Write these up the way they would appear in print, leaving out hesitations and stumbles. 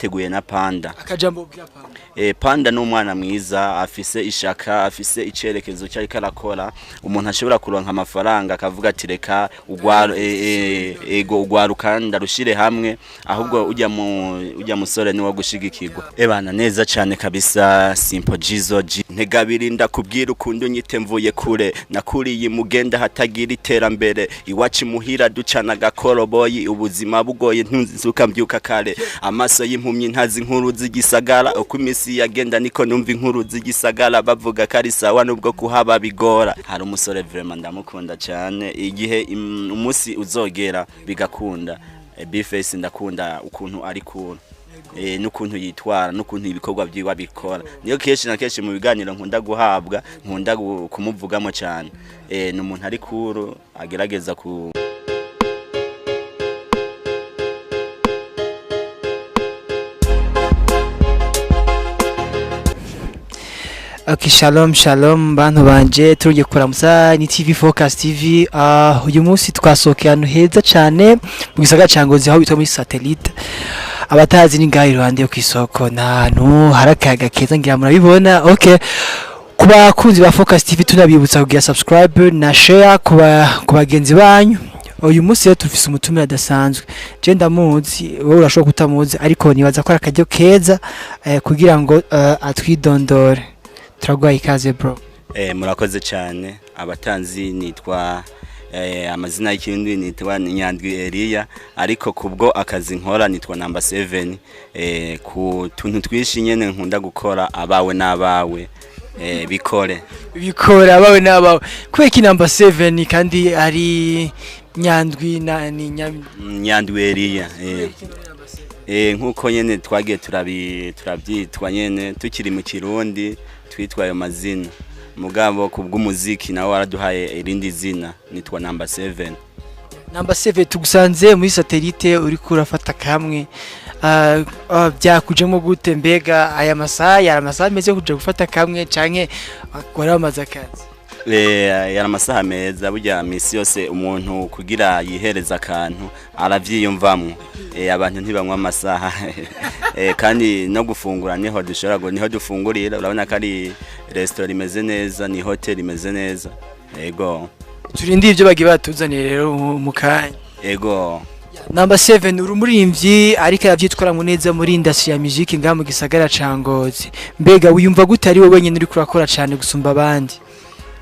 bateguye na Panda. Akajambo bya Panda. Panda n'umwana mwiza afise ishaka afise icerekezo cyo arakora umuntu ashobora kuronka amafaranga akavuga ati reka ugwarukanda rushire hamwe ahubwo ujya musore ni wo gushigikirwa. Bana neza cyane kabisa Simple Jizo ntegabiri ndakubwira ukundi unyite mvuye kure nakuriye mugenda hatagira iterambere iwacu muhira ducana gakoroboyi ubuzima bugoye ntuzuka mbyuka kare amaso y'impumyi ntazi inkuru z'igisagara uko imisi yagenda niko numva inkuru z'igisagara bavuga kari sawa nubwo kuhaba bigora. Hari umusore vraiment ndamukunda cyane igihe umunsi uzogera bigakunda Bface ndakunda ukuntu ari cool n'ukuntu yitwara n'ukuntu ibikorwa byiwa bikora niyo kenshi na kenshi mu biganiro nkunda guhabwa nkunda kumuvugamo cyane n'umuntu ari cool agerageza ku Okay, shalom bantu banje turuje kuramutsa ni TV Focus TV. Uyu munsi twasohokeye ahantu heza cyane mu gisagara ca Ngozi aho bitwa muri satellite. Abatazi ni ngaho iruhande yo kwisoko nahantu harakaga keza ngira murabibona. Okay, kuba kunzi ba Focus TV tunabibutsa kugira subscribe na share ku bagenzi banyu. Uyu munsi rero tufise umutumire adasanzwe je ndamuzi wowe urashobora kutamuzi ariko nibaza ko arakajyo keza kugira ngo atwidondore. Turagwaye ikaze bro. Murakoze cyane abatanzi nitwa amazina y'ikindi nitwa Nyandikira ariko kubwo akazi nkora nitwa number 7 ku tuntu twishi nyene nkunda gukora abawe n'abawe bikore abawe n'abawe kweki number 7 kandi ari Nyandwi na ni Nyandikira nkuko nyene twagiye turabyitwa nyene tukiri mu Kirundi twitwa ayo mazina mugabo kubw'umuziki nawe waraduhaye irindi zina nitwa number 7. Number 7 tugusanze muri satellite uri kurafata kamwe byakujemo gute mbega aya masaha meze kuja gufata kamwe canke waramaze akazi? Yara masaha meza burya misi yose umuntu kugira yihereza akantu aravyiyumvamwe abantu ntibamwa amasaha kandi no gufungura niho dushobora niho dufungurira urabona ko ari restaurant imeze neza ni hotel imeze neza yego turindi ivyo bagi batuzaniye rero mu kanya yego. Number 7 urumuririmvyi ariko yavyitwara mu neza muri industry ya music ngaha mu gisagara ca Ngozi mbega wiyumva gute ari wowe nyene uri kurakora cyane gusumba abandi?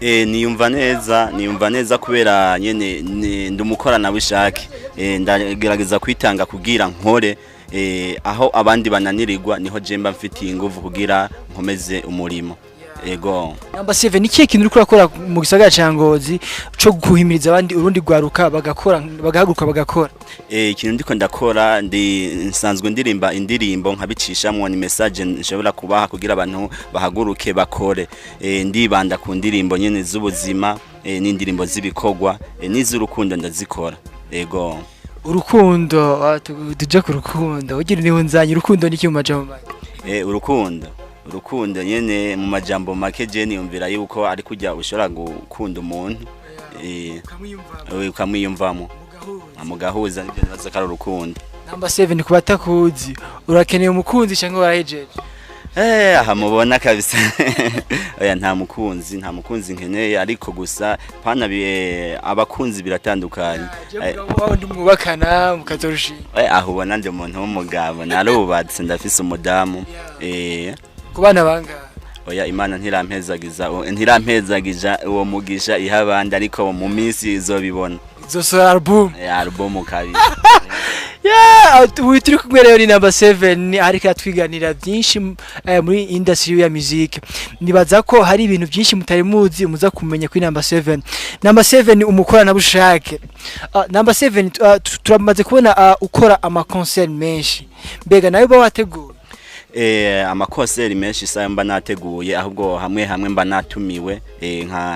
Niyumva neza kubera nyene ndumukorana bishake ndagerageza kwitanga kugira nkore aho abandi bananirirwa niho jemba mfitiye ingufu kugira nkomeze umurimo yego. Number 7 nikiye kintu uri kurakora mu gisagara ca Ngozi cyo guhimiriza abandi urundi gwaruka bagahaguruka bagakora? Ikintu ndiko ndakora nsanzwe ndirimba indirimbo nkabicishamwe ni message nshobora kubaha kugira abantu bahaguruke bakore ndibanda ku ndirimbo nyene z'ubuzima n'indirimbo z'ibikogwa n'iz'urukundo ndazikora yego. Urukundo tuje ku rukundo ugira ni hunzanye urukundo niki mu majambo urukundo nyene mu majambo make je niyumvira yuko ari kujya ushobora gukunda umuntu ukamwiyumvamo amugahuza nibyo nibaza ko ari urukundo. Number 7 kubatakuzi urakeneye umukunzi cyangwa warahejeje? Aha mubona kabisa oya nta mukunzi nkeneye ariko gusa pana abakunzi biratandukanye ndi mwubakana mukazorushinga aho ubona ndi umuntu w'umugabo narubatse ndafise umudamu kubana banga oya Imana ntirampezagija uwo mugisha ihabandi ariko mu minsi izobibona izosora album kabisa. Turi kumwe rero ni number 7 ariko atwiganira byinshi muri industry ya music nibaza ko hari ibintu byinshi mutari muzi muza kumenya kuri number 7. Number 7 umukorana bushake number 7 turamaze kubona ukora ama concert menshi mbega nayo ba wateguye? Amakonseri menshi saa mba nateguye ahubwo hamwe mba natumiwe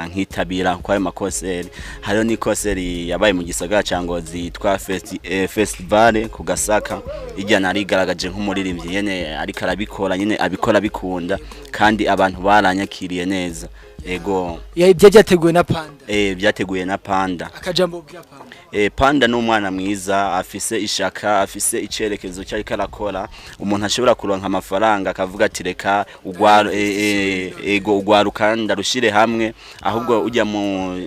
nkitabira kwa ayo makonseri. Hariho ni konseri yabaye mu gisagara ca Ngozi yitwa festival ku Gasaka ijya narigaragaje nk'umuririmbyi yene ariko arabikora nyene abikora bikunda kandi abantu baranyakiriye neza ego byateguwe na Panda byateguye na Panda akajambo bwa Panda Panda n'umwana mwiza afise ishaka afise icerekezo cyari karakora umuntu ashobora kuronka amafaranga akavuga ati reka ugwaruka ndarushire hamwe ahubwo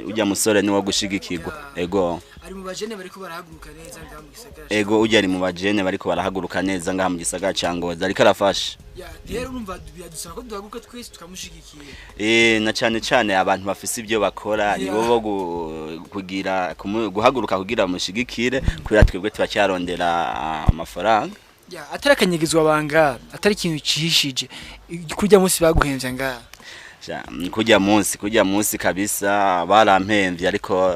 ujya musore ni wo gushigikirwa ego ari mu bajene bariko barahaguruka neza ngaha mu gisagara ego ujya ari mu bajene bariko barahaguruka neza ngaha mu gisagara ca Ngozi ariko arafasha rero urumva dusaba ko duhaguruka twese tukamushigikiye na cyane abantu bafise ibyo bakora nibo bo kugira guhaguruka kugira mushigikire kubera twebwe tubacyarondera amafaranga atarakanyegezwa banga atari ikintu cihishije kurya munsi baguhemvya ngaha kujya munsi kabisa barampemvye ariko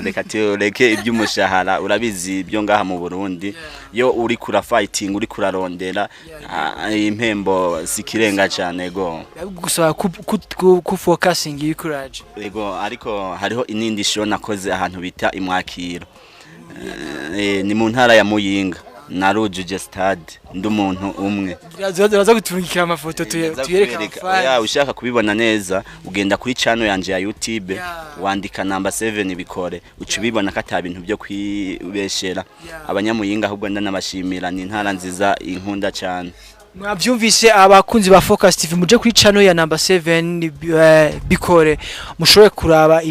reka tureke iby'umushahara urabizi byo ngaha mu Burundi yo uri kura fighting uri kurarondera impembo sikirenga cyane go gusaba ku focusing y'ikuraje ego ariko hariho inindi show nakoze ahantu bita imwakiro ni mu ntara ya Muyinga narujuje stade ndumuntu umwe uraza guturungikira amafoto tuyereka ushaka kubibona neza ugenda kuri channel yanje ya YouTube wandika number 7 bikore ucubibona ko ata bintu byo kwibeshera abanyamuyinga ahubwo ndanabashimira ni ntara nziza inkunda cyane mwavyumvise abakunzi ba Focus TV muje kuri channel ya number 7 bikore mushoboye kuraba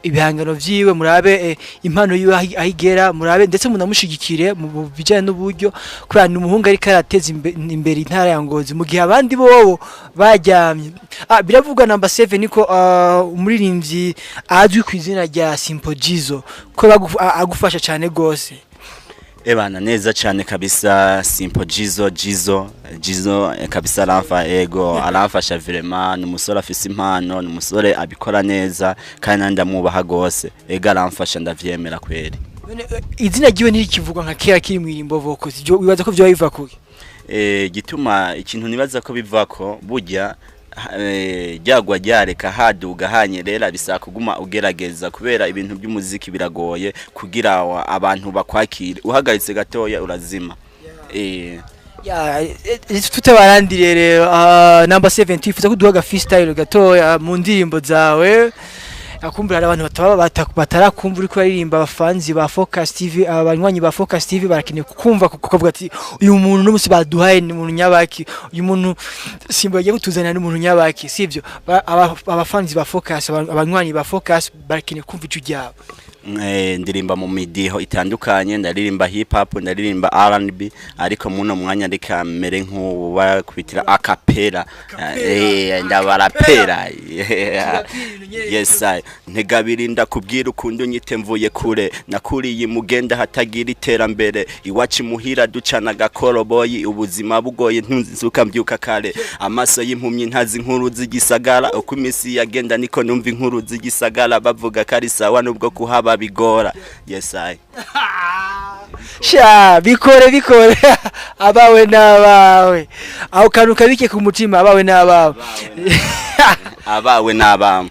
ibihangano vyiwe murabe impano yiwe ahigera murabe ndetse munamushigikire mu bijanye n'uburyo kubera ni umuhungu ari karateza imbere intara ya Ngozi mu gihe abandi bobo bajyamye biravugwa number 7 niko umuririmbyi azwi ku izina rya Simple Jizo ko agufasha cyane gose Ebana neza cyane kabisa Simple Jizo kabisa aramfasha vraiment n'umusore afise impano n'umusore abikora neza kandi ndamwubaha gose ega aramfasha ndavyemera kweri izina giwe nirikivugwa nka kera kiri mwirimbo voko wibaza ko byo biva kuki gituma ikintu nibaza ko bivako burya ryagwa ryareka haduga hanyerera bisa kuguma ugerageza kubera ibintu by'umuziki biragoye kugira abantu bakwakire uhagaritse gatoya urazima tutabarandire rero number 7 twifuza ko duhaga freestyle gatoya mu ndirimbo zawe akumbura abantu batarakumva uri kuririmba abafanzi ba Focus TV abanywanyi ba Focus TV barakeneye kumva kuvuga ati uyu muntu n'umusi baduhaye ni umuntu nyabaki uyu muntu Simba yagiye gutuzana n'umuntu nyabaki sivyo abafanzi ba Focus abanywanyi ba Focus barakeneye kumva ico ryabo ndirimba mu midiho itandukanye ndaririmba hip hop ndaririmba R&B ariko muno mwanya reka mere nk'uba kubitira acapella ndabarapera yes I ntegabirinda kubwira ukundo nyite mvuye kure nakuriye mugenda hatagira iterambere iwacu muhira ducana gakoroboyi ubuzima bugoye ntunzuka mbyuka kare amaso y'impumyi ntazi inkuru z'igisagara uko imisi yagenda niko numva inkuru z'igisagara bavuga kari sawa nubwo kuhaba bigora yes I sha bikore abawe nabawe aho kanuka bike ku mutima abawe nabawe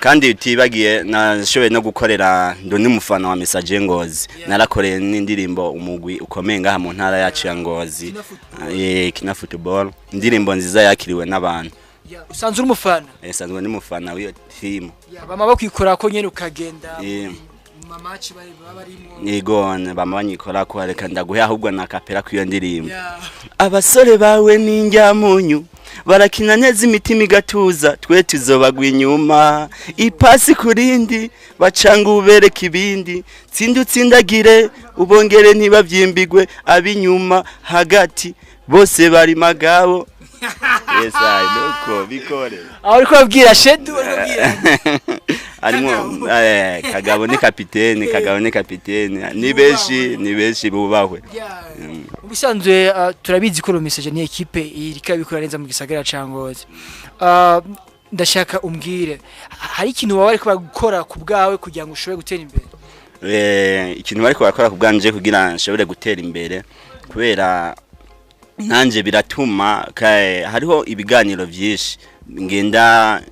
kandi utibagiye nashoboye no gukorera ndo ni mufana wa message Ngozi narakoreye n'indirimbo umugwi ukomeye ngaha mu ntara yacu ya Ngozi kina football indirimbo nziza yakiriwe n'abantu usanzwe umufana sanzwe ni mufana w'iyo team bama bakwikora ko nyene ukagenda mamaci barimo bama banyikora ko reka ndaguhe ahubwo nakapera kwiyo ndirimbo abasore bawe n'injyamunyu barakina neza imitima igatuza twe tuzobagwa inyuma ipasi kurindi bacanga ubereka ibindi tsindagire ubongere ntibavyimbigwe abinyuma hagati bose bari magabo yes I know bikore aho uriko babwira shedu arimo kagabo ni kapitene ni beshi bubahwe ubisanzwe turabizi ko message ni equipe irika bikora neza mu gisagara ca Ngozi ndashaka umbwire hari ikintu waba ariko bagukora ku bwawe kugira ngo ushobore gutera imbere ikintu bariko bakora ku bwanje kugira nshobore gutera imbere kubera nanje biratuma hariho ibiganiro byinshi ngenda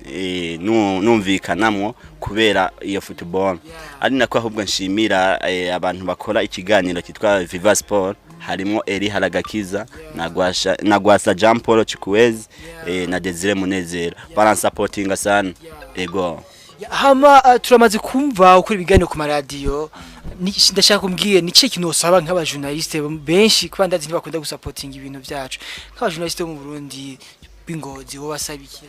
numvikanamwo kubera iyo football ari nako ahubwo nshimira abantu bakora ikiganiro kitwa Viva Sport harimo Eri Haragakiza na Gwasa Jean Paul Chikuwezi na Desire Munezero baransapotinga sana ego. Hama turamaze kumva ukuri ibiganiro ku maradiyo ndashaka kumbwiye ni kintu usaba nk'aba journaliste benshi kuba ndazi ntibakunda gusapotinga ibintu byacu nk'aba journaliste mu Burundi bingozi wo basabiki.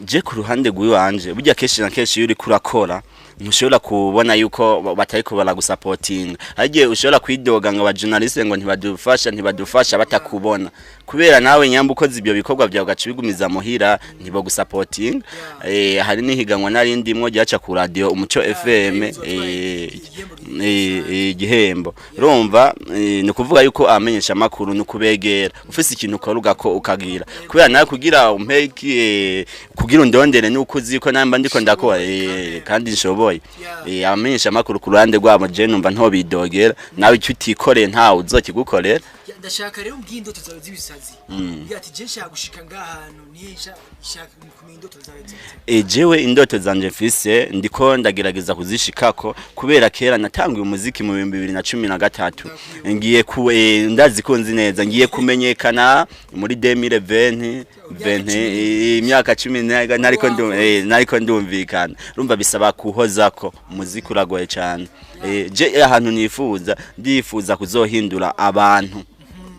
Je ku ruhande gwiwanje burya keshi na keshi yuri kurakora ntushobora kubona yuko batariko baragusapotinga hagiye ushobora kwidoga ngo aba journaliste ngo ntibadufasha batakubona kubera nawe nyamba ukoze ibyo bikorwa byawe gacibigumiza muhira ntibo gusapotinga hari nihiganwa narindi mwo ryaca ku radio Umuco FM igihembo urumva ni kuvuga yuko amenyesha makuru nukubegera ufise ikintu ukaruga ko ukagira kubera nawe kugira umpeki kugira undondere nuko uziko namba ndiko ndakora kandi nshoboye amenyesha makuru ku ruhande rwabo je numva nto bidogera nawe icyo utikoreye nta uzokigukorera. Ndashaka rero ubwindo tuzawe zibisazi ati je nshaka gushika ngahantu niyesha ishaka kumenya indoto zawe jewe indoto zanje mfise ndiko ndagerageza kuzishikako kubera kera natanguye umuziki mu 2013 ngiye ku ndazi ko nzi neza ngiye kumenyekana muri 2020 imyaka 10 nariko ndumvikana urumva bisaba kuhozako umuziki uragoye cyane je ahantu ndifuza kuzohindura abantu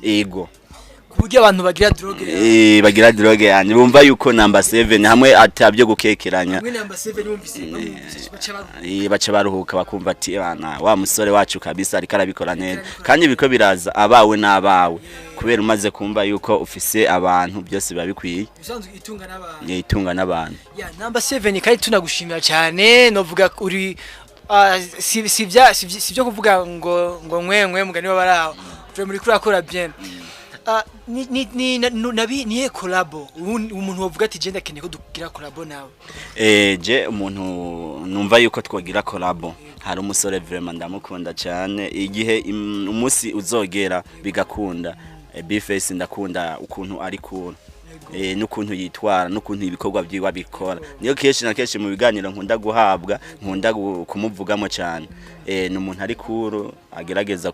ego kuburyo abantu bagira droge yani bumva yuko number 7 hamwe atabyo gukekeranya hamwe number 7 bumvise baca baruhuka bakumva ati bana wa musore wacu kabisa ariko arabikora neza kandi biko biraza abawe nabawe kubera umaze kumva yuko ufise abantu byose babikwiye usanzwe itunga n'abantu number 7 kandi tunagushimira cyane novuga uri sivyo kuvuga ngo mwe mugani wabaraho muri kurakora bien ni collabo umuntu wovuga ati je ndakeneye ko dugira collabo nawe je umuntu numva yuko twogira collabo hari umusore vraiment ndamukunda cyane igihe umunsi uzogera bigakunda Bface ndakunda ukuntu ari cool n'ukuntu yitwara n'ukuntu ibikorwa byiwa bikora niyo keshi na keshi mu biganiro nkunda guhabwa nkunda kumuvugamo cyane ni umuntu ari cool agerageza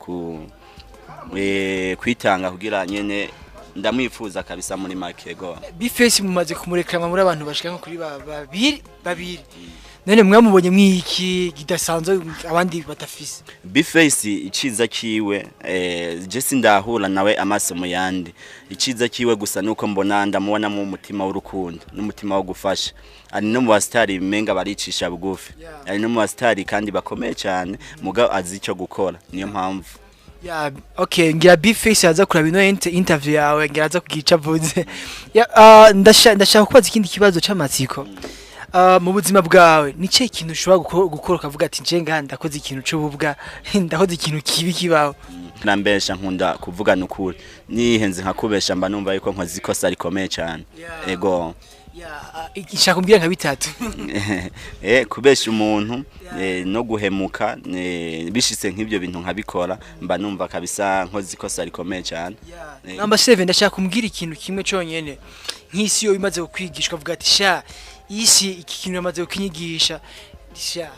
kwitanga kugira nyene ndamwifuza kabisa muri makego. Bface mumaze kumurekrama muri abantu bashika nko kuri babiri none mwamubonye mwiki gidasanzwe abandi batafise. Bface iciza kiwe je sindahura nawe amaso mu yandi iciza kiwe gusa nuko mbona ndamubona mu mutima w'urukundo n'umutima wo gufasha ari no mu bastari menga baricisha bugufi ari no mu bastari kandi bakomeye cyane muga azi icyo gukora niyo mpamvu. Okay ngira Bface yaza kuraba ino interview yawe ngira aza kugica vuze ndashaka kubaza ikindi kibazo c'amatsiko mu buzima bwawe nice ikintu ushobora gukora ukavuga ati nje nganda ndakoze ikintu c'ububwa ndakoze ikintu kibi kibaho nambesha nkunda kuvugana ukuri nihenze nkakubesha mba numva yuko nkoze ikosa rikomeye cyane ego ishaka kumbwira nka bitatu kubesha umuntu no guhemuka bishitse nk'ibyo bintu nkabikora mba numva kabisa nkoze ikosa rikomeye cyane. Number 7 ndashaka kumbwira ikintu kimwe cyonyene nk'isi yo imaze kwigishwa avuga ati sha isi iki kintu yamaze kunyigisha sha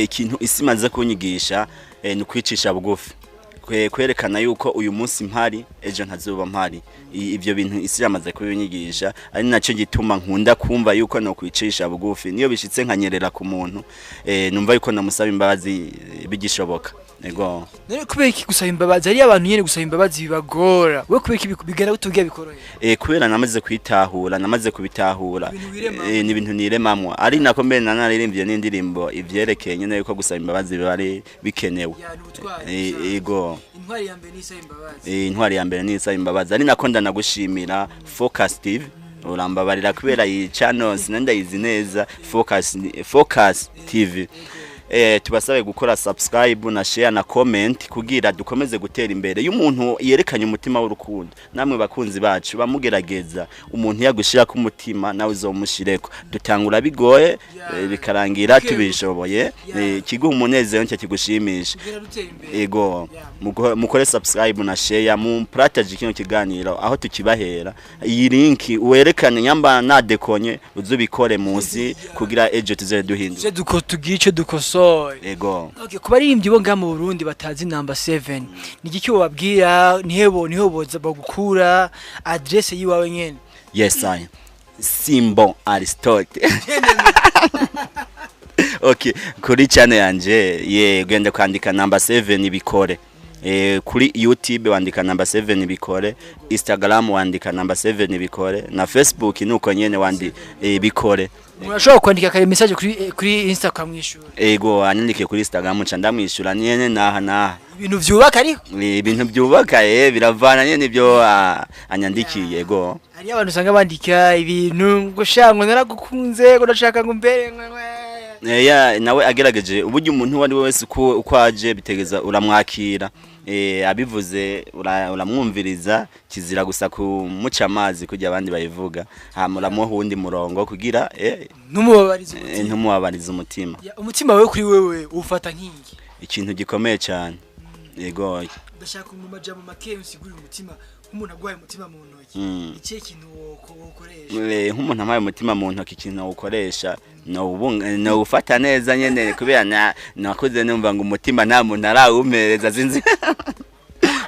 ikintu isi maze kunyigisha ni kwicisha bugufi kwerekana yuko uyu munsi mpari ejo ntazuba mpari ivyo bintu isi yamaze kubinyigisha ari naco gituma nkunda kumva yuko no kwicisha bugufi niyo bishitse nkanyerera ku muntu numva yuko namusaba imbabazi bigishoboka ego. None kubera iki gusaba imbabazi ari abantu nyene gusaba imbabazi bibagora we kubera iki bigera utubwiye bikoroye kubera namaze kubitahura ni ibintu niremamwa ari nako mbere nanaririmbye n'indirimbo ivyerekeye nyene yuko gusaba imbabazi bari bikenewe ego. Intwari ya mbere ni isaba imbabazi ari nako ndanagushimira Focus TV urambabarira kubera iyi channel sinandayizi neza Focus TV tubasabe gukora subscribe na share na comment kugira dukomeze gutera imbere y'umuntu yerekanye umutima w'urukundo namwe bakunzi bacu bamugerageza umuntu yagushira ku mutima nawe uzomushireko dutangura bigoye bikarangira tubishoboye kiguha umunezero ncyo kigushimisha ego mukore subscribe na share mu prataje kino kiganiro aho tukibahera iyi link uwerekane nyamba nadekonye uzubikore munsi kugira ejo tuze duhindura tugice dukoso soul. Ego. Okay, kuba ari imbyubo nga mu Burundi batazi number 7. Ni giki wababwira niho boza bagukura address yiwawe nyene? Yes I. Simbo Aristote. Okay, kuri channel yanje genda kwandika number 7 bikore. Kuri YouTube wandika number 7 bikore, Instagram wandika number 7 bikore, na Facebook nuko nyene wandi bikore. Murashobora kwandika kare message kuri Instagram mwishura. Ego anandike kuri Instagram nca ndamwishura nyene naha. Ibintu vyubaka ariko? Ibintu byubaka biravana nyene byo anyandikiye ego. Ari abantu usanga bandika ibintu ngo shango naragukunze ngo ndashaka ngo mbere nawe agerageje uburyo umuntu wari wese uko aje bitegeza uramwakira abivuze uramwumviriza kizira gusa kumuca amazi kujya abandi bayivuga hamuramuha uwundi murongo kugira ntumubabarize umutima. Umutima wewe kuri wewe ufata nk'iki? Ikintu gikomeye cyane yego. Ndashaka mu majambo make usigura umutima umuntu agwaye umutima mu ntoki. Ikihe kintu wokoresha? Nk'umuntu amaye umutima mu ntoki ikintu ukoresha no ufata neza nyene kubera nakoze numva ngo umutima nta muntu arawumereza sinzi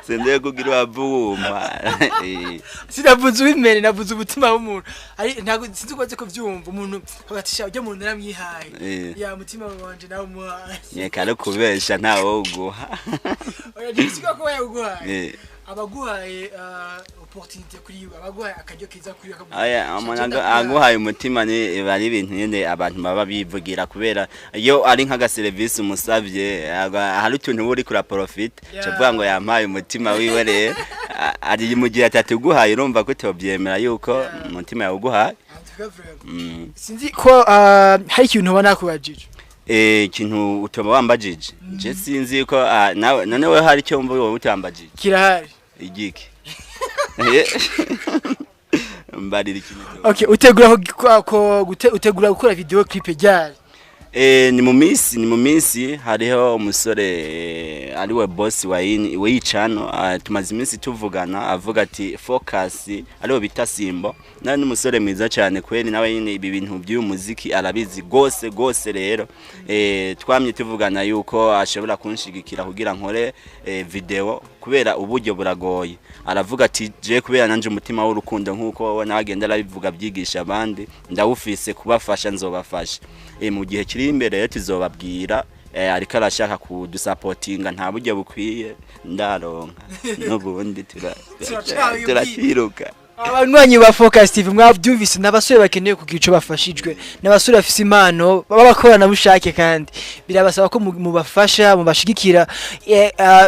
sende kugira wavuma sinavuze wimene navuze umutima w'umuntu ari ntago sinzi ko kuvyumva umuntu agatisha ujya mu naramyihaye ya mutima wanje nawo muhaye nyekare kubesha ntawo uguha oya ndisiga ko yaguhaye abaguhaye opportunity kuri abaguhaye akajyo kiza kuri aya aguhaye umutima ni bari ibintu nyene abantu baba bivugira kubera iyo ari nka service umusavye hari utuntu uri kura profit cyavuga ngo yampaye umutima wiwe ari mu gihe atatuguhaye urumva ko tobyemera yuko umutima yawuguhaye. Sinzi ko hari ikintu ubona kubajije ikintu utoba wambajije je sinzi ko none we hari cyo mvuye wowe utambajije kirahari igiki mbarira ikintu. Okay, utegura gukora video clip ryari? Ni mu minsi hariho umusore ari we boss wa yicano tumaze iminsi tuvugana avuga ati focus ariho bita Simbo nawe n'umusore mwiza cyane kweli nawe nyine ibi bintu by'umuziki arabizi gose rero twamye tuvugana yuko ashobora kunshigikira kugira nkore video kubera uburyo buragoye. Aravuga ati je kubera nanje umutima w'urukundo nkuko nabagenda arabivuga byigisha abandi ndawufise kubafasha nzobafasha mu gihe kiri imbere tuzobabwira ariko arashaka kudusupportinga nta buryo bukwiye ndaronka n'ubundi turatiruka. Abanywanyi ba Focus TV mwabyumvise n'abasore bakeneye kugira ico bafashijwe n'abasore bafise impano babakorana bushake kandi birabasaba ko mubafasha mubashigikira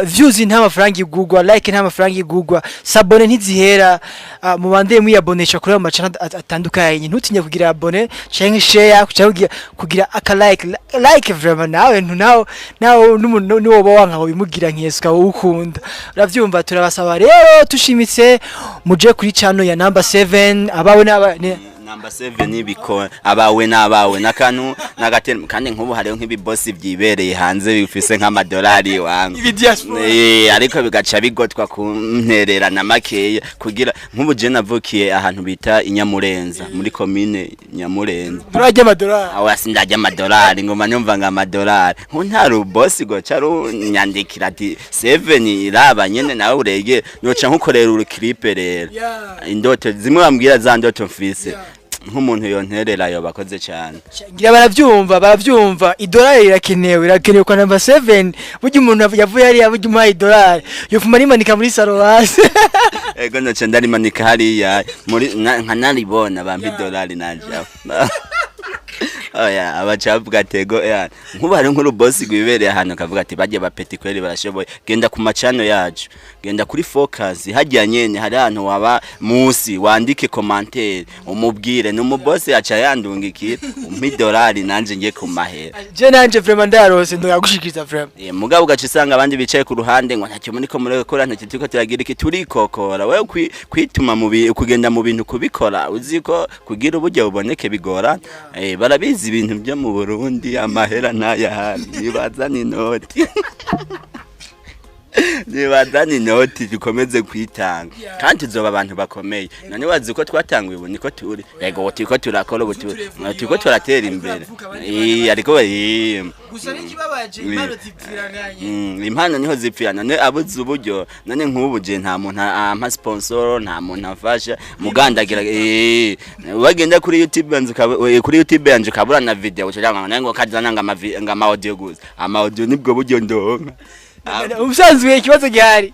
views nta mafaranga igugwa like nta mafaranga igugwa sabone ntizihera mubande muyabonesha kuri ama channel atandukanye ntutinye kugira abone canke share kugira aka like vraiment nawe n'umuntu ni woba wanka ngo bimugira nk'eska ukunda uravyumva. Turabasaba rero tushimitse muje kuri channel ya number 7 abawe number 7 biko abawe nabawe nakanu nagatera kandi nkubu hariho nk'ibibosi byibereye hanze bifise nk'amadolari wangu ariko bigaca bigotwa kunterera na makeya kugira nkubu je navukiye ahantu bita inyamurenza muri commune Nyamurenza turajya amadolari awasi ndajya amadolari ngoma nyumva nga amadolari ntaru bosi go cyaru Nyandikira ati 7 iraba nyene nawe urege noca nkukorera uru clip rero indoto zimwe bambwira za ndoto mfise nk'umuntu yonterera yo bakoze cyane ngira baravyumva idolari irakenewe kwa number 7 buryo umuntu yavuye hari yaburyo umuha idolari yofuma rimanika muri salo hasi ego noce ndarimanika hariya muri nkanaribona bampa idolari nanje oya abacavuga tego nkubare nkuru boss gwibereye ahantu kavuga ati baje bapeti kweli barashoboye genda ku macano yacu genda kuri Focus hajya nyene hari ahantu waba musi wandike commentaire umubwire numu boss aca yandungikira $1 nanje ngiye ku mahera je nanje vraiment ndarose ndo yagushikiriza vraiment mugabo ugacisanga abandi bicaye ku ruhande ngo ntacyo muri ko muri gukora ntacyo turiko turagira iki turikokora wewe kwituma mu kugenda mu bintu kubikora uziko kugira uburyo buboneke bigora barabizi ibintu byo mu Burundi amahera ntayahari ibazana inoti nibazane inoti dukomeze kwitanga kandi tuzoba abantu bakomeye none wazi ko twatanguye ubu niko turi yego turiko turakora ubu turiko turatera imbere ariko gusa n'ikibabaje impano zipfiranganye impano niho zipfirana none abuze uburyo none nk'ubu je nta muntu ampa sponsor nta muntu afasha mugandagira bagenda kuri YouTube yanje kabura na video cyangwa ngo kazana ngama audio gusa ama audio nibwo buryo ndonka ubusanzwe ikibazo gihari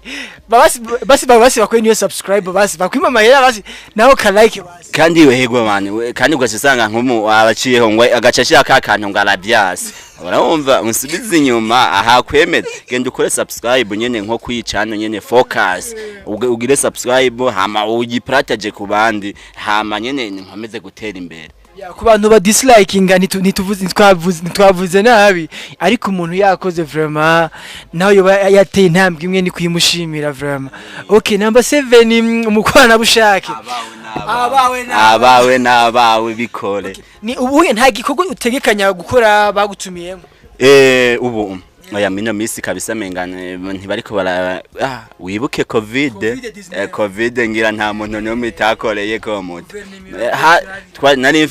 basi bakwe niyo subscribe basi bakwima mahera basi naho ka like basi kandi wehego mane kandi ugasanga nkumu abaciyeho ngo agacashira kakantu ngarabyasi urumva unsubiza inyuma aha kwemeza genda ukore subscribe nyene nko kwicana nyene focus ugire subscribe hama uyiprataje ku bandi hama nyene nkomeze gutera imbere ku bantu ba dislikinga ntitwavuze nabi ariko umuntu yakoze vraiment naho yoba yateye intambwe imwe ni kuyimushimira vraiment okay number 7 umukwana bushake abawe bikore ni ubu nta gikorwa utegekanya gukora bagutumiyemo ubu oya mino misi kabisa mengane ntibariko bara wibuke covid ngira nta muntu no mitakoreye ko muto nari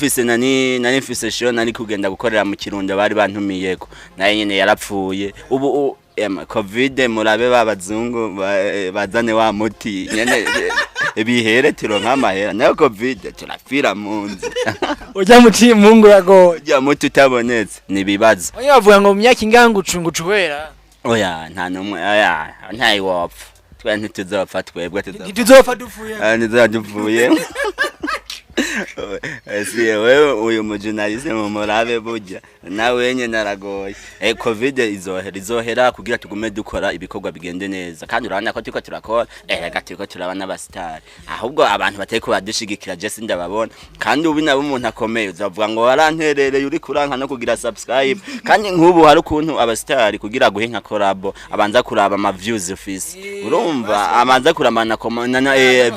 mfise show nari kugenda gukorera mu Kirundo bari bantumiyeko naye nyene yarapfuye ubu covid murabe babazungu bazane wa muti nyene bihere tironka amahera nayo covid turafira munzi ujya muti mungu yago ujya muti utabonetse nibibazo oya bavuga ngo myaka ingangu cungucuwera oya nta numwe oya ntayi wopfa twa ntituzopfa twebwe tuzopfa dufuye ntizadufuye wewe uyu mujurnaliste mu murabe burya nawe nyene naragoye covid izohera kugira tugume dukora ibikorwa bigende neza kandi urabona ko turiko turakora gatiko turabana abastar ahubwo abantu bateko badushigikira je sindababona kandi ubu nabo umuntu akomeye uzavuga ngo waranterereye uri kuranka no kugira subscribe kandi nk'ubu hari ukuntu abastar kugira guhenka collab abanza kuraba ama views office urumva amanza kuramana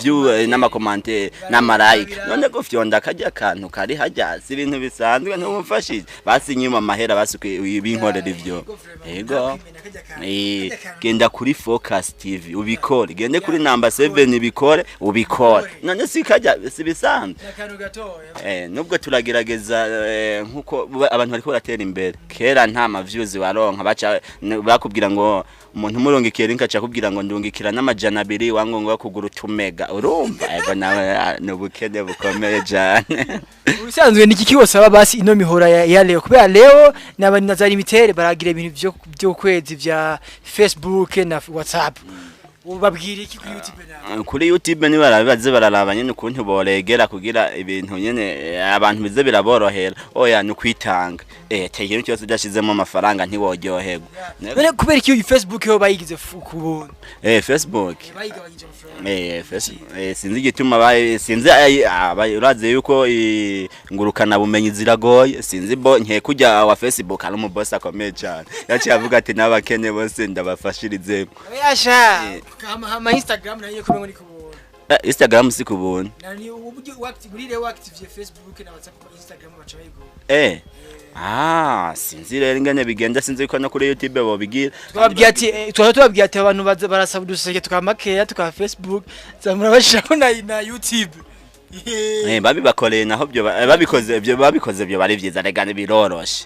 view n'ama commentaire n'ama like none ko fyonda kajya kantu kari hajya si ibintu bisanzwe ntumufashije basi nyuma mahera basuke ibinkorera ivyo yego genda kuri Focus TV ubikore gende kuri number 7 bikore ubikore none si kajya si bisanzwe nubwo turagerageza nkuko abantu bariko baratera imbere kera nta ma views baronka baca bakubwira ngo umuntu murongekera inkaca kubwira ngo ndungikira n'amajana 2 wango ngo kugura utumega urumva yego nawe nubukene bukomeye cyane usanzwe niki kiwosaba basi ino mihora ya leo kubera leo nabani nazari mitere baragira ibintu byo kwezi vya Facebook na WhatsApp ubabwira iki kuri YouTube nawe kuri YouTube ni barabibaze bararaba nyene ukuntu boregera kugira ibintu nyene abantu bize biraborohera oya no kwitanga tegero cyose dashizemo amafaranga ntiworyoherwa none kubera iki Facebook yo bayigize kubuntu Facebook sinzi gituma sinzi uraze yuko ngurukana bumenyi ziragoye sinzi bo nke kujya wa Facebook ari mu boss akomeye cyane yaciye avuga ati nabakene bose ndabafashirize yasha kama Instagram nayo kumengo ni kubuntu Instagram si kubuntu nani ubuje active active Facebook na WhatsApp ko Instagram bacha bayigo sinzi rero ingene bigenda sinzi ko no kuri YouTube bobigira twababwiye ati abantu barasaba duseke tukamakeya tuka Facebook zamura bashaka na YouTube babibakoreye naho byo babikoze byo bari vyiza regane biroroshe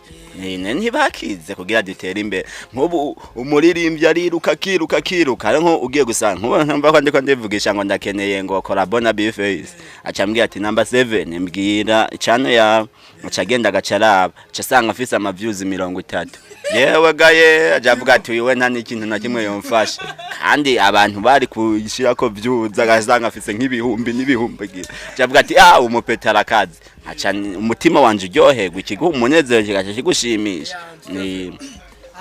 ntibakize kugira dutere imbere nk'ubu umuririmbyi ariruka kiruka nko ugiye gusanga nk'ubu ntumva ko ndiko ndivugisha ngo ndakeneye ngo collab na Bface acambwiye ati number 7 mbwira channel ya acagenda gacaraba casanga afise ama views 30 yewe gaye ajavuga ati wiwe nta n'ikintu na kimwe yomfasha kandi abantu bari kuyishira ko views agasanga afise nk'ibihumbi ajavuga ati umupetara kazi aca umutima wanje uryoherwa ikiguha umunezero kigaca kigushimisha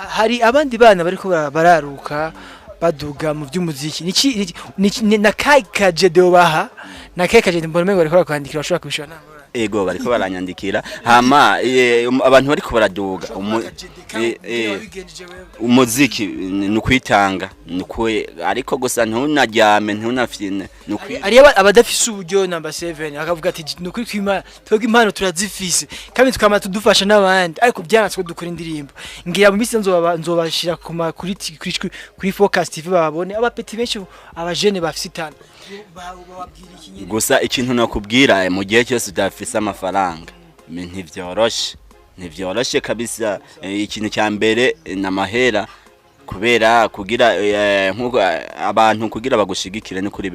hari abandi bana bariko bararuka baduga mu by'umuziki niki na kai kaje de baha nakeka je mbona mengo bariko kwandikira bashobora kubishona ego bariko baranyandikira hama abantu bariko baraduga umuziki nukwitanga nukwe ariko gusa ntunajyame ntunafyine ari abadafise uburyo number 7 akavuga ati nukuri kwima twebwe impano turazifise kandi tukama tudufasha n'abandi ariko byanatswe dukora indirimbo ngira mu misi nzobashira kuri Focus TV babone abapeti benshi abajene bafise itana gusa ikintu nakubwira mu gihe cyose udafise amafaranga ntivyoroshe kabisa ikintu cya mbere namahera kubera kugira nkuko abantu kugira bagushigikire ni kuri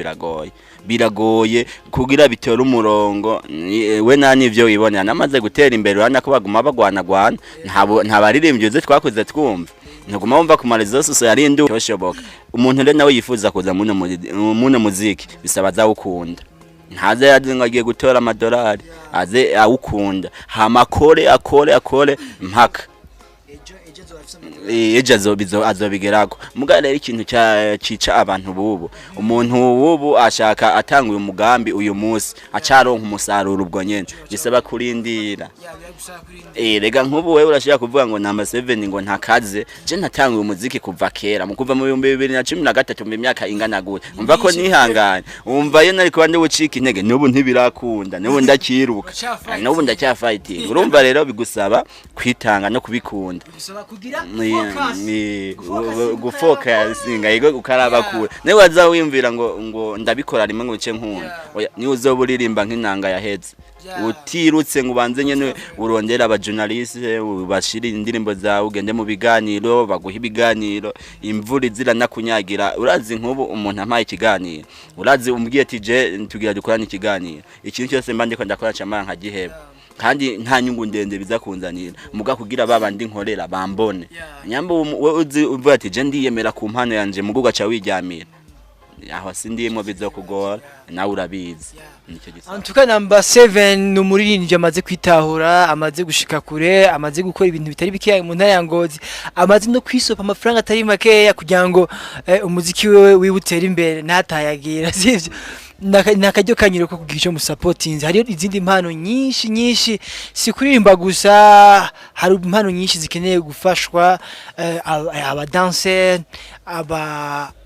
biragoye kugira bitera umurongo we nani ivyo wibonera namaze gutera imbere urana ko baguma bagwana ntabaririmbye uze twakoze twumva ntuguma wumva ku marezo sose yarindu cyoshoboka umuntu rero nawe yifuza kuza muno muziki bisaba zawukunda ntaze yazinga agiye gutora amadolari aze awukunda hamakore akore mpaka ejo azobigerako muga rero ikintu cica abantu bubu umuntu bubu ashaka atanguye umugambi uyu munsi acaronka umusaruro ubwo nyene bisaba kurindira rega nkubu wewe urashaka kuvuga ngo number 7 ngo ntakaze je natanguye umuziki kuva kera mu kuva mu 2013 mu myaka ingana gute umva ko nihanganye umva ye nari kwande wucika intege nubu ntibirakunda nubu ndakiruka nubu ndacyafighting urumva rero bigusaba kwitanga no kubikunda gufokasinga yego ukaraba kure ne waza wimvira ngo ndabikora rimwe ngo bice nkunda ni uzoburirimba nk'inanga yaheze utirutse ngo banze nyene urondera aba journaliste bashira indirimbo zawe ugende mu biganiro baguha ibiganiro imvura izira nakunyagira urazi nkubu umuntu amaye ikiganiro urazi umbwiye ati je tugira dukorana ikiganiro ikintu cyose mba ndiko ndakora camara nka giheba kandi nta nyungu ndende biza kunzanira muga kugira babandi nkorera bambone nyambo we uzi uvuga ati je ndiyemera ku mpano yanje muguga cha wiryamira aho sindimo bizokugora nawe urabizi nicyo gisa antuka number 7 numuririmbye amaze kwitahura amaze gushika kure amaze gukora ibintu bitari bikeya mu ntara ya Ngozi amaze no kwisopa amafaranga atari makeya kugira ngo umuziki wewe wibutera imbere ntatayagira sivyo nakajyo kanyiro ko kugira mu supporting hari izindi mpano nyinshi si kuririmba gusa hari impano nyinshi zikeneye gufashwa aba dancer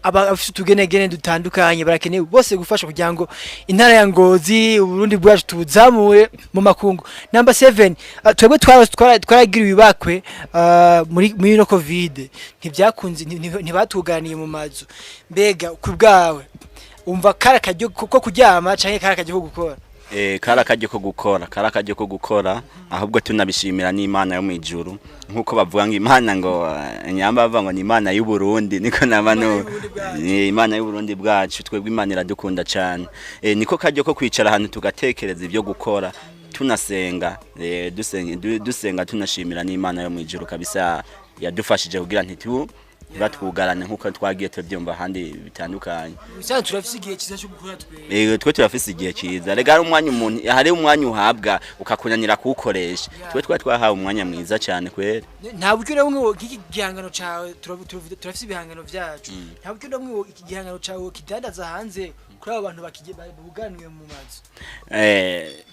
afite tugenegene dutandukanye barakeneye bose gufasha kugira ngo intara ya Ngozi Burundi bwacu tubuzamure mu makungu number 7 twebwe twaragira ibibakwe muri no covid ntibyakunze ntibatuganiye mu mazu mbega kubwawe umva karakajyo ko kuryama canke karakajyo ko gukora karakajyo ko gukora ahubwo tunabishimira n'Imana yo mwijuru nkuko bavuga ngo Imana ngo nyamba bava ngo ni Imana y'u Burundi niko nabano Imana y'u Burundi bwacu twebwe Imana iradukunda cyane niko kajyo ko kwicara ahantu tugatekereza ibyo gukora tunasenga dusenga tunashimira n'Imana yo mwijuru kabisa yadufashije kugira ntitu batwugarana nkuko twagiye tubyumva handi bitandukanye cyane turafise igihe kiza cyo gukora twe turafise igihe kiza rega umwanya umuntu hari umwanya uhabwa ukakunanira kuwukoresha twe twahawe umwanya mwiza cyane kwere nta buryo namwe iki gihangano cawe turafise ibihangano byacu nta buryo namwe iki gihangano cawe kidandaza hanze kuri abantu bakibuganiwe mu mazu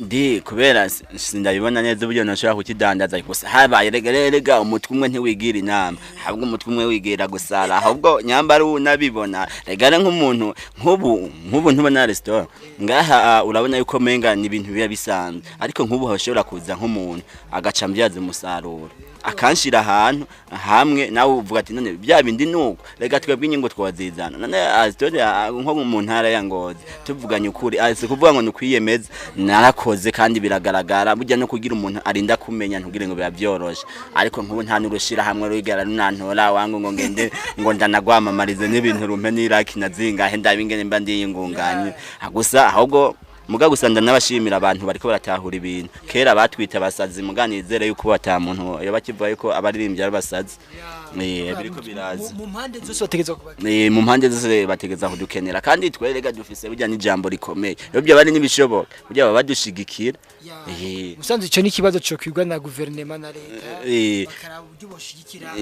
ndi kubera sindabibona neza uburyo nashaka kukidandaza gusa habaye rega umutwe umwe ntiwigira inama ahubwo umutwe umwe wigira gusara ahubwo nyambara unabibona rega nk'umuntu nk'ubu ntubona restaurant ngaha urabona yuko menga ni ibintu biba bisanzwe ariko nk'ubu hashobora kuza nk'umuntu agaca mbyaza umusaruro akanshira ahantu hamwe nawe uvuga ati none bya bindi nuko rega twebwe inyingo twazizana none azitoya nko mu ntara ya Ngozi tuvuganye ukuri ase kuvuga ngo nukwiyemeza narakoze kandi biragaragara burya no kugira umuntu arinda kumenya ntugire ngo byabyoroshe ariko nk'ubu nta nurushira hamwe rugara runantora wangu ngo ngende ngo ndanagwamamarize n'ibintu rumpe n'iraki nazingahe ndabingene mba ndiyingunganye gusa ahubwo muga gusanda nabashimira abantu bariko baratahura ibintu kera batwita abasazi muganizere yuko batamuntu yo bakivuga yuko abaririmbye ari basazi biriko biraza mu mpande zose bategeza kuba mu mpande zose bategeza kudukenera kandi twerega dufise burya n'ijambo rikomeye yo byo bari nibishoboka burya badushigikira musanze ico ni kibazo cyo kwigwa na guverinema na leta bakaraba uburyo boshigikira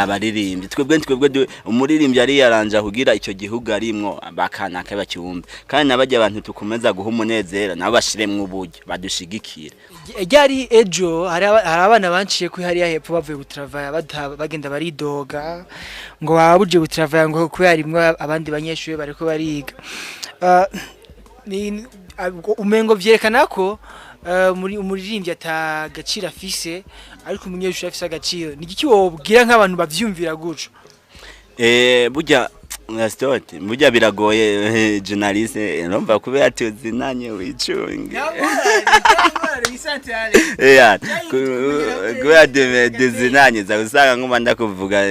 abaririmbye twebwe umuririmbye ari yaranja kugira icyo gihugu arimwo bakana kabacyumbe kandi nabajya abantu tukomeza guha umunezero nabo bashiremwe uburyo badushigikira. Ryari ejo hari abana banciye kuri hariya hepfo bavuye gutravaya bagenda baridoga ngo babuje gutravaya ngo kubera rimwe abandi banyeshuri bariko bariga. Ni umengo vyerekana ko umuririmbyi atagaciro afise ariko umunyeshuri afise agaciro. Ni iki wobwira nk'abantu bavyumvira guco? Burya Stote burya biragoye journaliste urumva kubera tuzinanye wicunge. Kubera tuzinanye za usanga nk'uma ndakuvuga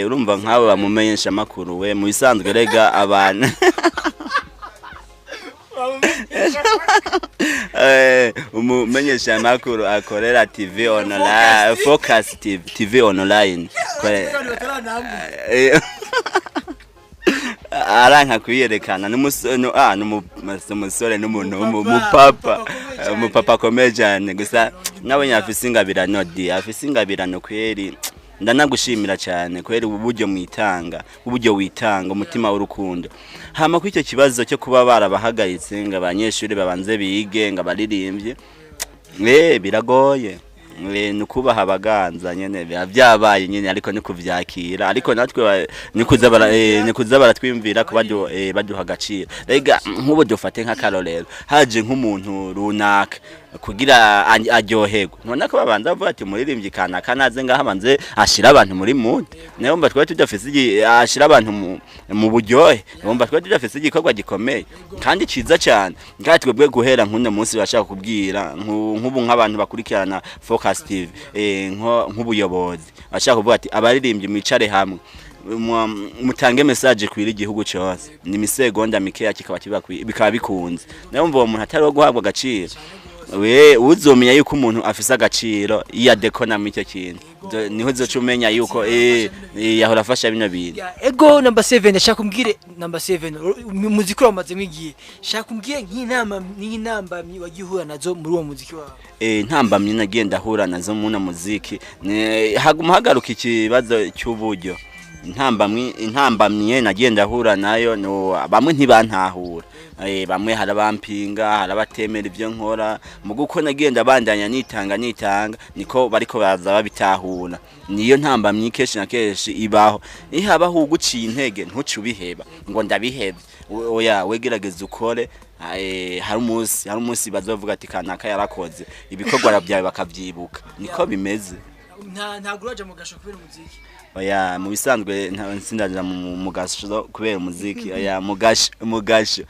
urumva nk'abo bamumenyesha makuru we mu bisanzwe rega abantu umumenyesha makuru akorera TV online Focus TV online aranka kuyerekana n'umusore n'umuntu umupapa akomeye cyane gusa nawe nyafise ingabirano afise ingabirano kweri ndanagushimira cyane kweri uburyo mwitanga uburyo witanga umutima w'urukundo. Hama kw'icyo kibazo cyo kuba barabahagaritse ngo abanyeshuri babanze bige ngo abaririmbye biragoye nukubaha abaganza nyene byabaye nyene ariko ni kuvyakira ariko natwe nikuza baratwimvira ko baduha agaciro. Rega nk'ubu dufate nka Karolero haje nk'umuntu runaka kugira aryoherwe none ko babanza bavuga ati muririmbyi kana kanaze ngaha banze ashira abantu muri mood nayo mba twari tudafise ashira abantu mu buryohe mba twari tudafise igikorwa gikomeye kandi ciza cyane kandi twebwe guhera nk'uno munsi bashaka kubwira nk'ubu nk'abantu bakurikirana Focus TV nk'ubuyobozi bashaka kuvuga ati abaririmbyi mwicare hamwe mutange message kwira igihugu cyose ni misegonda mikeya bikaba bikunze nayo mva umuntu atari wo guhabwa agaciro we uzomenya yuko umuntu afise agaciro iya dekonama icyo kintu niho zocumenya yuko yahora afasha bino bintu. Ego number 7 shaka kumbwire number 7 muziki wamaze mwigiye shaka kumbwire nk'inamba wagihura nazo muri uwo muziki wawe. Ntambamye nagiye ndahura nazo mu muziki haguma hagaruka ikibazo cy'uburyo intambamye nagiye ndahura nayo no bamwe ntibantahura bamwe harabampinga harabatemera ivyo nkora mu guko nagiye ndabandanya nitanga niko bariko baza babitahura niyo ntambamye keshi na keshi ibaho ihabaho uguciye intege ntucubiheba ngo ndabihebye oya wegerageza ukore hari umunsi bazovuga ati kanaka yarakoze ibikorwa byawe bakavyibuka niko bimeze. Nta guraje mu gasho kubera umuziki. Oya mu bisanzwe sindaje mu mugasho kubera umuziki oya mugasho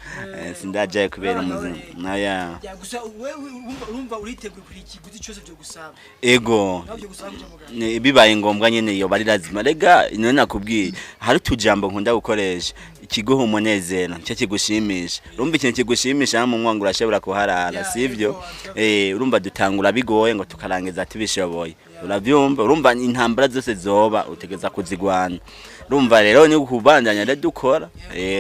sindaje kubera umuziki oya gusa wewe urumva uriteguye kuri ikiguzi cyose byo gusaba. Ego bibaye ngombwa nyene iyo bari lazima rega none nakubwiye hari tujambo nkunda gukoresha ikiguha umunezero cyo kigushimisha urumva ikintu kigushimisha mu mwangu urashobora kuharara sivyo urumva dutangura bigoye ngo tukarangiza ati bishoboye uravyumva urumva intambara zose zoba utegeza kuzigwana urumva rero ni kubandanya dukora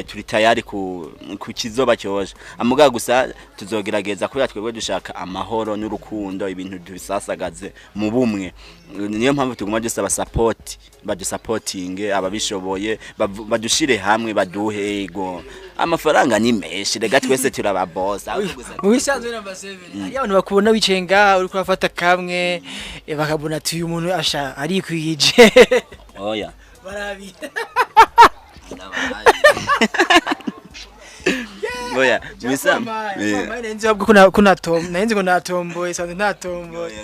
turi tayari ku kizoba cyose amuga gusa tuzogerageza ko twebwe dushaka amahoro n'urukundo ibintu tubisasagaze mu bumwe niyo mpamvu tuguma dusaba support badusupporting ababishoboye badushire hamwe baduhego amafaranga ni menshi rega twese turaba boss mu bisanzwe number 7 ari abantu bakubona wicenga uri kurafata kamwe bakabona ati uyu muntu asha ari kwije oya barabi oya misam nenzi ahubwo nenzi ngo natomboye sanze natomboye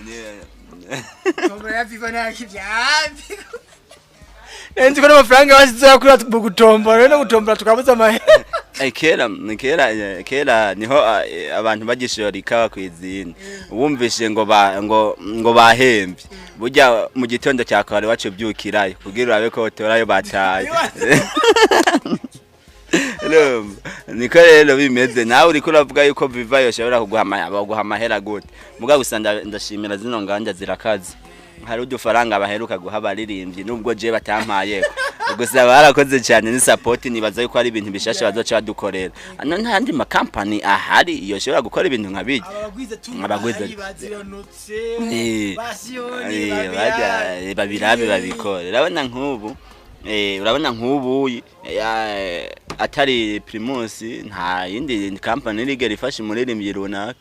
tombo ya FIFA nakivyapi nenzi ko n'amafaranga basize kuri gutombora no gutombora tukabuza amahera kera niho abantu bagishora ikawa kwizina wumvishe ngo bahembye burya mu gitondo cya kare wacu byukirayo kugira urabe ko torayo bataye niko rero bimeze nawe uri kuravuga yuko Viva yoshobora kuguha amahera gute muga gusa ndashimira zino nganda zirakaze hari udufaranga baheruka guha abaririmbyi nubwo je batampaye gusa barakoze cyane ni support nibaza yuko ari ibintu bishasha bazoca badukorera n'andi ma company ahari yoshobora gukora ibintu nkabije abagwize babirabe babikore urabona nk'ubu atari Primus nta yindi company rigera ifasha umuririmbyi runaka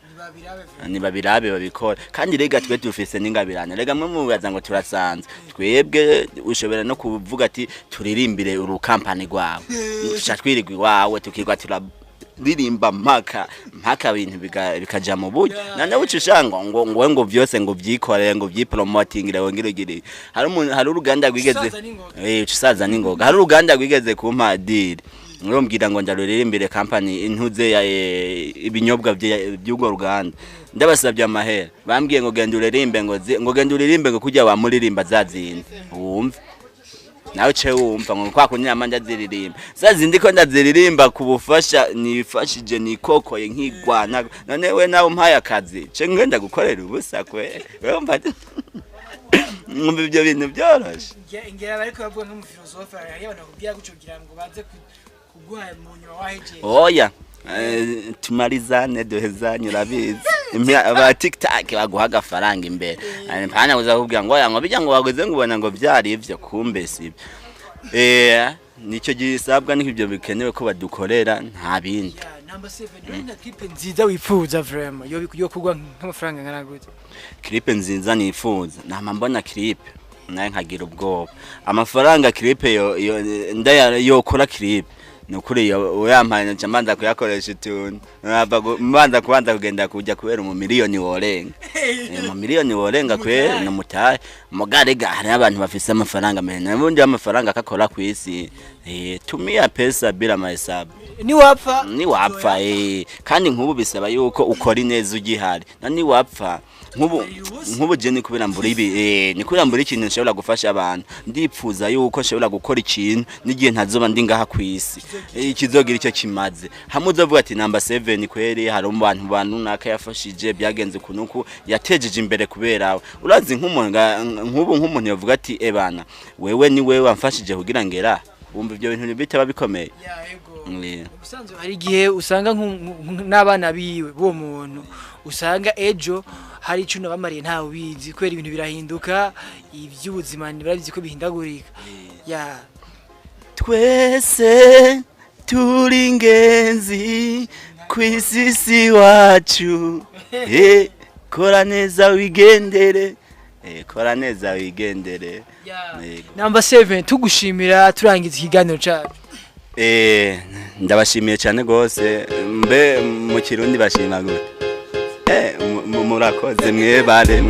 ni babirabe babikora kandi rega twe dufise n'ingabirane rega mwe mubaza ngo turasanze twebwe ushobora no kuvuga ati turirimbire uru company gwawe twirigwa wawe tukigwa ririmba mpaka bintu bikaja mu buryo nane ucishanga ngo vyose ngo vyikorere ngo vyipromotingire wongirogire hari uruganda rwigeze ucisaza ningoga hari uruganda rwigeze ku mpadiri ngirombwira ngo ndaruririmbire company intuze ya ibinyobwa by'ugo ruganda ndabasabye amahera bambwiye ngo genda uririmbe ngo kujya wa muririmba zazinde wumva nawe ce wumva ngo kwa kunyama ndaziririmba zazindi ko ndaziririmba kubufasha nifashije nikokoye nkigwana none we nawe umpaye akazi ce ngenda gukorera ubusa kwe wumva ngumva ibyo bintu byoroshe ngera bariko bavuga nk'umufilosofe ari abantu kugira gucugira ngo baze kuguha mu nyuma waheje oya tumarizane duhezanye urabizi aba TikTok baguha agafaranga imbere mpana uza kubwira ngo oya ngo bijya ngo bageze ngubona ngo byari ivyo kumbe si nico gisabwa n'ibyo bikenewe ko badukorera nta bindi number 7 nina clip nziza wipfuza vraiment yo kugwa nk'amafaranga ngana gute clip nziza nifuza nama mbona clip naye nkagira ubwoba amafaranga clip yo ndaya kora clip nukuri uyampanye ncamanza kuyakoresha ituntu mbanza kubanza kugenda kujya kubera mu miliyoni worenga mu miliyoni worenga kwe no mutaye mugarega hari abantu bafise amafaranga mene n'ubundi amafaranga akakora ku isi tumia pesa bila mahesabu ni wapfa kandi nkubu bisaba yuko ukora ineza ugihari nani wapfa nkubu je ni kubera mbura ibi ni kubera mbura ikintu nshobora gufasha abantu ndipfuza yuko nshobora gukora ikintu n'igihe ntazoba ndi ngaha ku isi ikizogira icyo kimaze hamwe uzovuga ati number 7 kweri hari abantu naka yafashije byagenze kunuku yatejeje imbere kubera urazi nk'umuntu yavuga ati ebana wewe ni wewe wamfashije kugira ngera wumva ibyo bintu bitaba bikomeye ubusanzwe hari igihe usanga n'abana biwe bo muntu usanga ejo hari icuno bamariye ntawe bizi kwera ibintu birahinduka iby'ubuzima barabizi ko bihindagurika twese turi ingenzi kwisisi wacu kora neza wigendere number 7 tugushimira turangiza ikiganiro cyacu ndabashimiye cyane gose mbe mu kirundi bashima gute murakoze mwe bare